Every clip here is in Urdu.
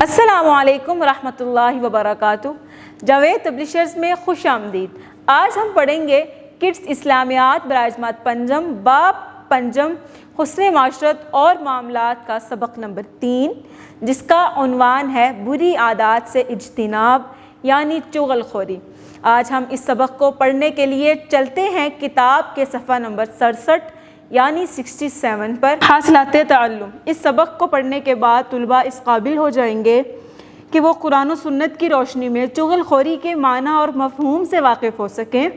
السلام علیکم ورحمۃ اللہ وبرکاتہ۔ جاوید پبلشرز میں خوش آمدید۔ آج ہم پڑھیں گے کڈس اسلامیات برائے جماعت پنجم باب پنجم حسن معاشرت اور معاملات کا سبق نمبر 3، جس کا عنوان ہے بری عادات سے اجتناب یعنی چغل خوری۔ آج ہم اس سبق کو پڑھنے کے لیے چلتے ہیں کتاب کے صفحہ نمبر 67 یعنی 67 پر۔ حاصلات تعلم۔ اس سبق کو پڑھنے کے بعد طلباء اس قابل ہو جائیں گے کہ وہ قرآن و سنت کی روشنی میں چغل خوری کے معنی اور مفہوم سے واقف ہو سکیں،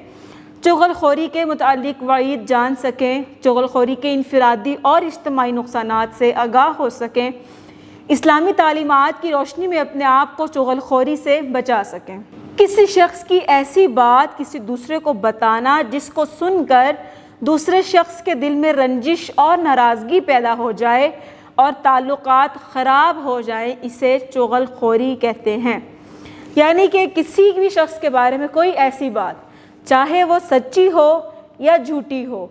چغل خوری کے متعلق وعید جان سکیں، چغل خوری کے انفرادی اور اجتماعی نقصانات سے آگاہ ہو سکیں، اسلامی تعلیمات کی روشنی میں اپنے آپ کو چغل خوری سے بچا سکیں۔ کسی شخص کی ایسی بات کسی دوسرے کو بتانا جس کو سن کر دوسرے شخص کے دل میں رنجش اور ناراضگی پیدا ہو جائے اور تعلقات خراب ہو جائیں، اسے چغل خوری کہتے ہیں۔ یعنی کہ کسی بھی شخص کے بارے میں کوئی ایسی بات، چاہے وہ سچی ہو یا جھوٹی ہو،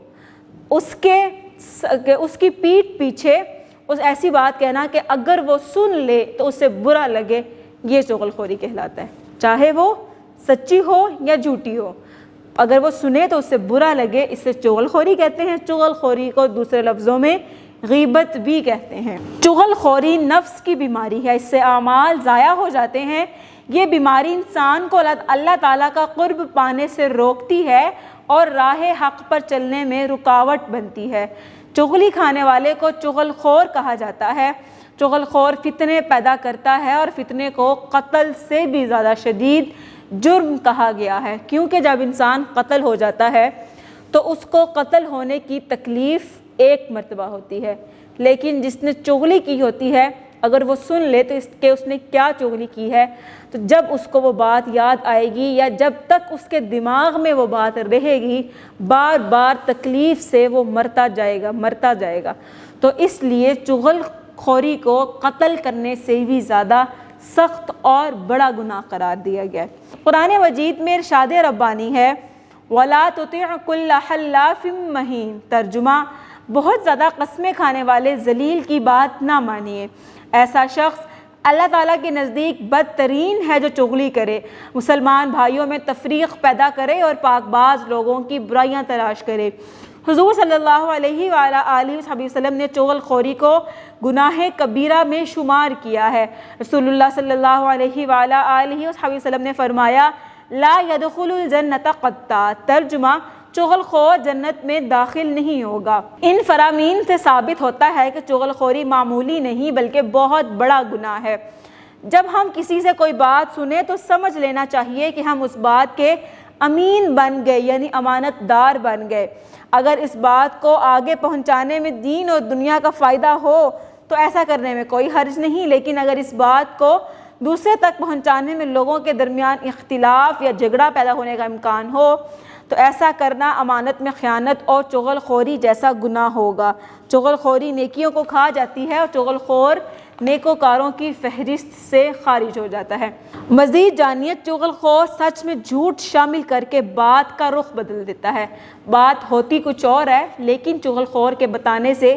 اس کی پیٹھ پیچھے اس ایسی بات کہنا کہ اگر وہ سن لے تو اسے برا لگے، یہ چغل خوری کہلاتا ہے۔ چاہے وہ سچی ہو یا جھوٹی ہو، اگر وہ سنے تو اسے برا لگے، اسے چغل خوری کہتے ہیں۔ چغل خوری کو دوسرے لفظوں میں غیبت بھی کہتے ہیں۔ چغل خوری نفس کی بیماری ہے، اس سے اعمال ضائع ہو جاتے ہیں۔ یہ بیماری انسان کو اللہ تعالیٰ کا قرب پانے سے روکتی ہے اور راہ حق پر چلنے میں رکاوٹ بنتی ہے۔ چغلی کھانے والے کو چغل خور کہا جاتا ہے۔ چغل خور فتنے پیدا کرتا ہے اور فتنے کو قتل سے بھی زیادہ شدید جرم کہا گیا ہے، کیونکہ جب انسان قتل ہو جاتا ہے تو اس کو قتل ہونے کی تکلیف ایک مرتبہ ہوتی ہے، لیکن جس نے چغلی کی ہوتی ہے اگر وہ سن لے تو اس نے کیا چغلی کی ہے، تو جب اس کو وہ بات یاد آئے گی یا جب تک اس کے دماغ میں وہ بات رہے گی، بار بار تکلیف سے وہ مرتا جائے گا۔ تو اس لیے چغل خوری کو قتل کرنے سے بھی زیادہ سخت اور بڑا گناہ قرار دیا گیا ہے۔ قرآن مجید میں ارشاد ربانی ہے وَلَا تُطِعْ كُلَّ حَلَّافٍ مَّهِينٍ، ترجمہ بہت زیادہ قسمیں کھانے والے ذلیل کی بات نہ مانیے۔ ایسا شخص اللہ تعالیٰ کے نزدیک بدترین ہے جو چغلی کرے، مسلمان بھائیوں میں تفریق پیدا کرے اور پاک باز لوگوں کی برائیاں تلاش کرے۔ حضور صلی اللہ علیہ وآلہ وسلم نے چغل خوری کو گناہ کبیرہ میں شمار کیا ہے۔ رسول اللہ صلی اللہ علیہ وآلہ وسلم نے فرمایا لا يدخل الجنۃ قطات، ترجمہ چغل خور جنت میں داخل نہیں ہوگا۔ ان فرامین سے ثابت ہوتا ہے کہ چغل خوری معمولی نہیں بلکہ بہت بڑا گناہ ہے۔ جب ہم کسی سے کوئی بات سنیں تو سمجھ لینا چاہیے کہ ہم اس بات کے امین بن گئے، یعنی امانت دار بن گئے۔ اگر اس بات کو آگے پہنچانے میں دین اور دنیا کا فائدہ ہو تو ایسا کرنے میں کوئی حرج نہیں، لیکن اگر اس بات کو دوسرے تک پہنچانے میں لوگوں کے درمیان اختلاف یا جھگڑا پیدا ہونے کا امکان ہو تو ایسا کرنا امانت میں خیانت اور چغل خوری جیسا گناہ ہوگا۔ چغل خوری نیکیوں کو کھا جاتی ہے اور چغل خور نیکوکاروں کی فہرست سے خارج ہو جاتا ہے۔ مزید جانیے چغل خور سچ میں جھوٹ شامل کر کے بات کا رخ بدل دیتا ہے۔ بات ہوتی کچھ اور ہے لیکن چغل خور کے بتانے سے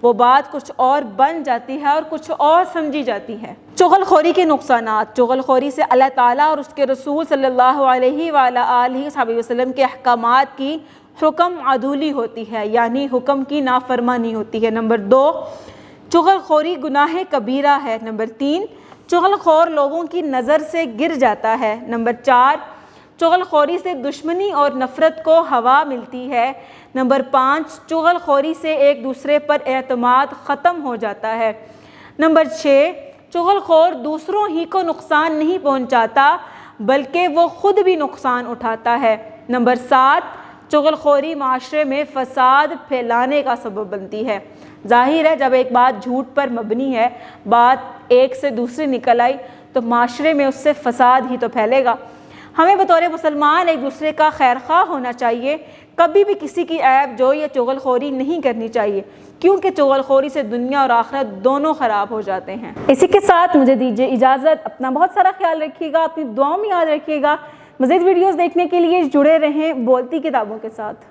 وہ بات کچھ اور بن جاتی ہے اور کچھ اور سمجھی جاتی ہے۔ چغل خوری کے نقصانات۔ چغل خوری سے اللہ تعالیٰ اور اس کے رسول صلی اللہ علیہ وآلہ وسلم کے احکامات کی حکم عدولی ہوتی ہے، یعنی حکم کی نافرمانی ہوتی ہے۔ نمبر 2، چغل خوری گناہ کبیرہ ہے۔ نمبر 3، چغل خور لوگوں کی نظر سے گر جاتا ہے۔ نمبر 4، چغل خوری سے دشمنی اور نفرت کو ہوا ملتی ہے۔ نمبر 5، چغل خوری سے ایک دوسرے پر اعتماد ختم ہو جاتا ہے۔ نمبر 6، چغل خور دوسروں ہی کو نقصان نہیں پہنچاتا بلکہ وہ خود بھی نقصان اٹھاتا ہے۔ نمبر 7، چغل خوری معاشرے میں فساد پھیلانے کا سبب بنتی ہے۔ ظاہر ہے جب ایک بات جھوٹ پر مبنی ہے، بات ایک سے دوسری نکل آئی تو معاشرے میں اس سے فساد ہی تو پھیلے گا۔ ہمیں بطور مسلمان ایک دوسرے کا خیر خواہ ہونا چاہیے، کبھی بھی کسی کی عیب جو یا چغل خوری نہیں کرنی چاہیے، کیونکہ چغل خوری سے دنیا اور آخرت دونوں خراب ہو جاتے ہیں۔ اسی کے ساتھ مجھے دیجیے اجازت، اپنا بہت سارا خیال رکھیے گا، اپنی دعاؤں میں یاد رکھیے گا۔ مزید ویڈیوز دیکھنے کے لیے جڑے رہیں بولتی کتابوں کے ساتھ۔